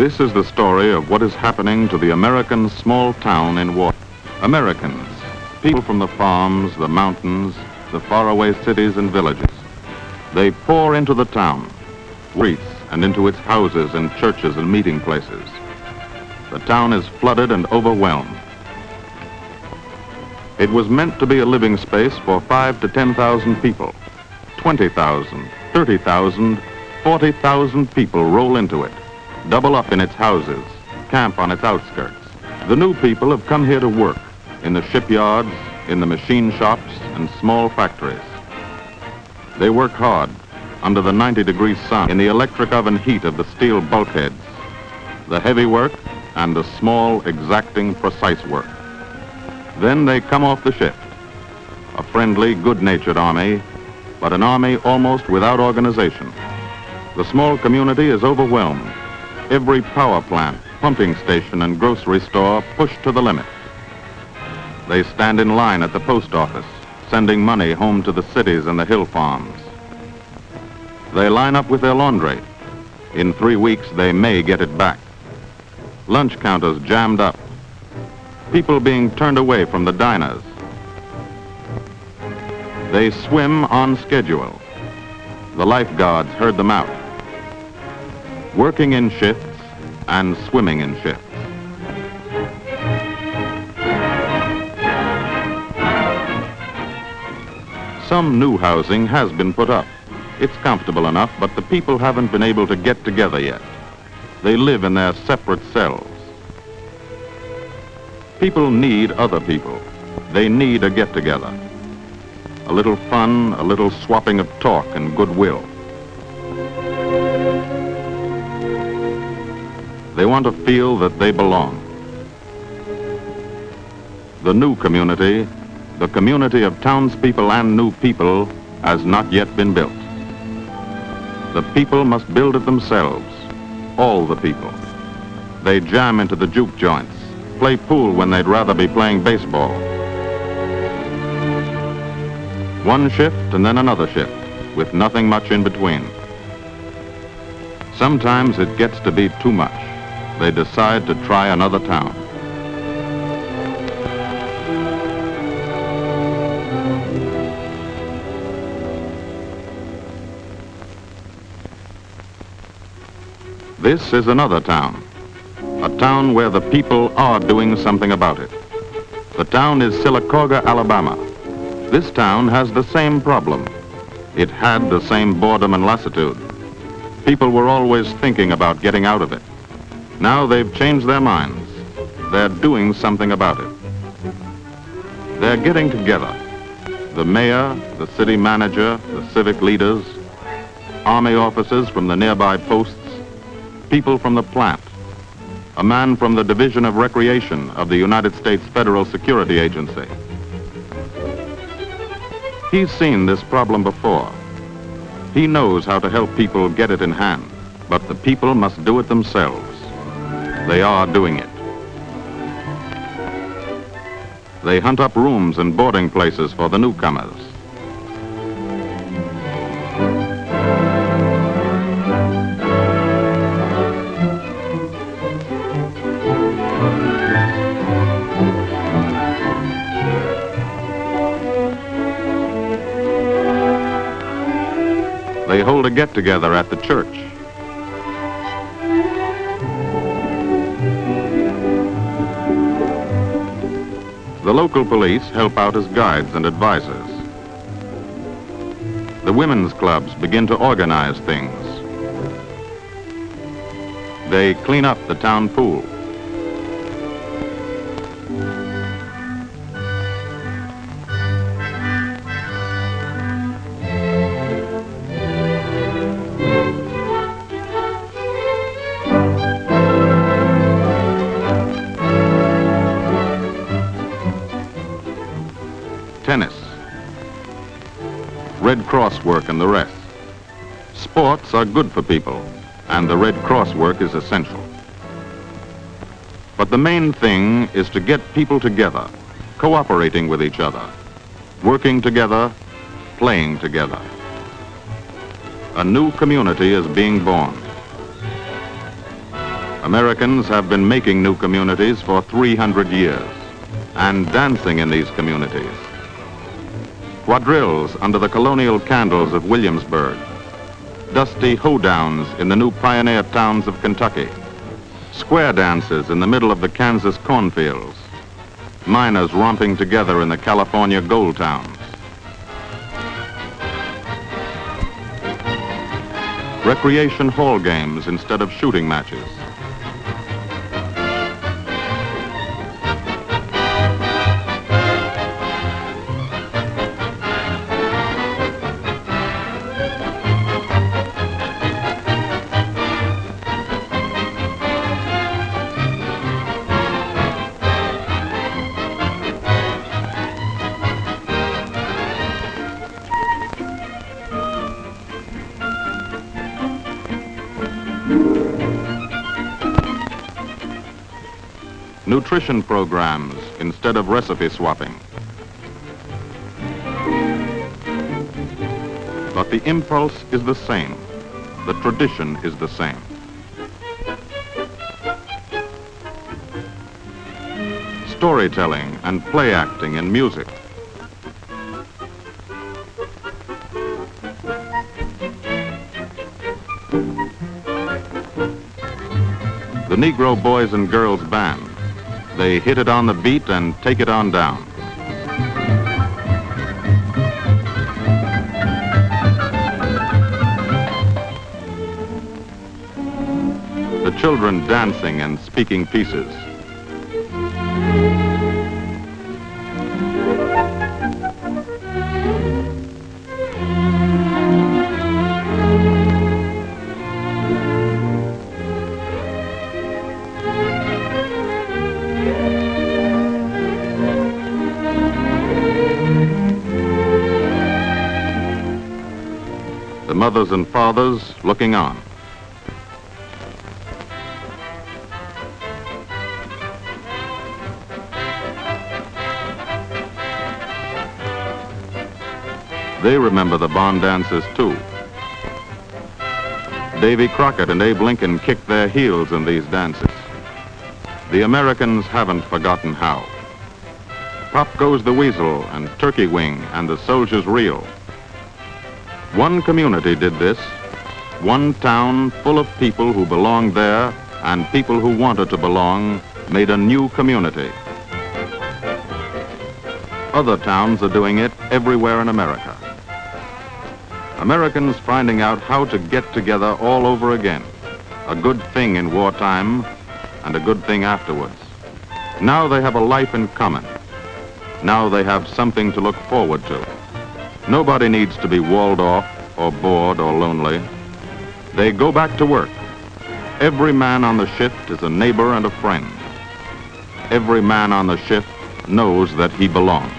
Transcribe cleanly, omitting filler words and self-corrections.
This is the story of what is happening to the American small town in war. Americans, people from the farms, the mountains, the faraway cities and villages. They pour into the town, streets, and into its houses and churches and meeting places. The town is flooded and overwhelmed. It was meant to be a living space for 5,000 to 10,000 people. 20,000, 30,000, 40,000 people roll into it, double up in its houses, camp on its outskirts. The new people have come here to work in the shipyards, in the machine shops, and small factories. They work hard under the 90-degree sun, in the electric oven heat of the steel bulkheads, the heavy work and the small, exacting, precise work. Then they come off the shift, a friendly, good-natured army, but an army almost without organization. The small community is overwhelmed. Every power plant, pumping station, and grocery store pushed to the limit. They stand in line at the post office, sending money home to the cities and the hill farms. They line up with their laundry. In 3 weeks, they may get it back. Lunch counters jammed up. People being turned away from the diners. They swim on schedule. The lifeguards herd them out. Working in shifts and swimming in shifts. Some new housing has been put up. It's comfortable enough, but the people haven't been able to get together yet. They live in their separate cells. People need other people. They need a get-together. A little fun, a little swapping of talk and goodwill. They want to feel that they belong. The new community, the community of townspeople and new people, has not yet been built. The people must build it themselves, all the people. They jam into the juke joints, play pool when they'd rather be playing baseball. One shift and then another shift, with nothing much in between. Sometimes it gets to be too much. They decide to try another town. This is another town, a town where the people are doing something about it. The town is Sylacauga, Alabama. This town has the same problem. It had the same boredom and lassitude. People were always thinking about getting out of it. Now they've changed their minds. They're doing something about it. They're getting together. The mayor, the city manager, the civic leaders, army officers from the nearby posts, people from the plant, a man from the Division of Recreation of the United States Federal Security Agency. He's seen this problem before. He knows how to help people get it in hand, but the people must do it themselves. They are doing it. They hunt up rooms and boarding places for the newcomers. They hold a get-together at the church. The local police help out as guides and advisors. The women's clubs begin to organize things. They clean up the town pool. Tennis, Red Cross work and the rest. Sports are good for people, and the Red Cross work is essential. But the main thing is to get people together, cooperating with each other, working together, playing together. A new community is being born. Americans have been making new communities for 300 years and dancing in these communities. Quadrilles under the colonial candles of Williamsburg, dusty hoedowns in the new pioneer towns of Kentucky, square dances in the middle of the Kansas cornfields, miners romping together in the California gold towns. Recreation hall games instead of shooting matches. Nutrition programs instead of recipe swapping. But the impulse is the same. The tradition is the same. Storytelling and play acting and music. The Negro Boys and Girls Band. They hit it on the beat and take it on down. The children dancing and speaking pieces. The mothers and fathers looking on. They remember the bond dances too. Davy Crockett and Abe Lincoln kicked their heels in these dances. The Americans haven't forgotten how. Pop Goes the Weasel and Turkey Wing and the Soldier's Reel. One community did this, one town full of people who belonged there and people who wanted to belong made a new community. Other towns are doing it everywhere in America. Americans finding out how to get together all over again, a good thing in wartime and a good thing afterwards. Now they have a life in common. Now they have something to look forward to. Nobody needs to be walled off or bored or lonely. They go back to work. Every man on the shift is a neighbor and a friend. Every man on the shift knows that he belongs.